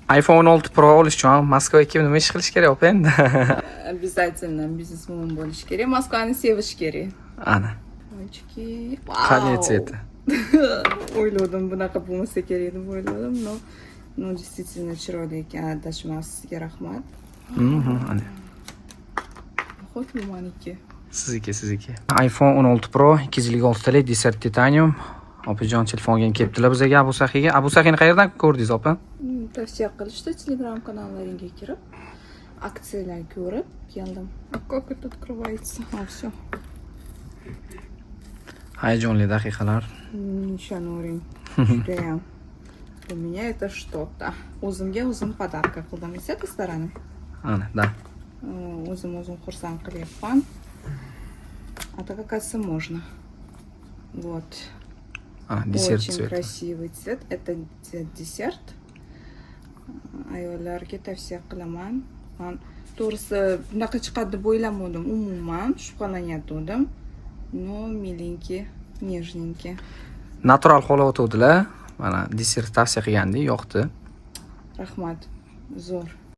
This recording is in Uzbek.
iPhone 16 Pro olish uchun Moskvaga kelib nima ish qilish kerak opa endi? Обязательно biznesmen bo'lish kerak. Moskvani sevish kerak. Ana. Oychiki. Qanday tsveti? O'yladim, bunaqa bo'lmasa kerak deb o'yladim. No, действительно chiroyli ekan. Adashmas, sizga rahmat. Ana. Xo'p, bu meniki. Sizniki. iPhone 16 Pro 256 talik Desert Titanium. Opajon telefonga kelibdilar bizga Abu Saxiga. Abu Saxini qayerdan ko'rdingiz opa? Tavsiya qilishdi Telegram kanallaringga kirib, aksiyalar ko'rib keldim. Как это открывается? Всё. Hayajonli daqiqalar. Nishonouring. Judayam. Для меня это что-то. O'zimga o'zim podarka qildim. Esa restorani. Ana, da. O'zim xursand qilyapman. А так, оказывается, можно. Вот. Десерт Очень цвет. красивый цвет. Это десерт. Ayollarga tavsiya qilaman. Men to'g'risi bunaqa chiqadi deb o'ylamadim. Umuman shubhalangandim. No, milenький, нежненький. Natural holatda o'tdilar. Mana desert tavsiya qilgandi, yoqdi. Rahmat. Zo'r.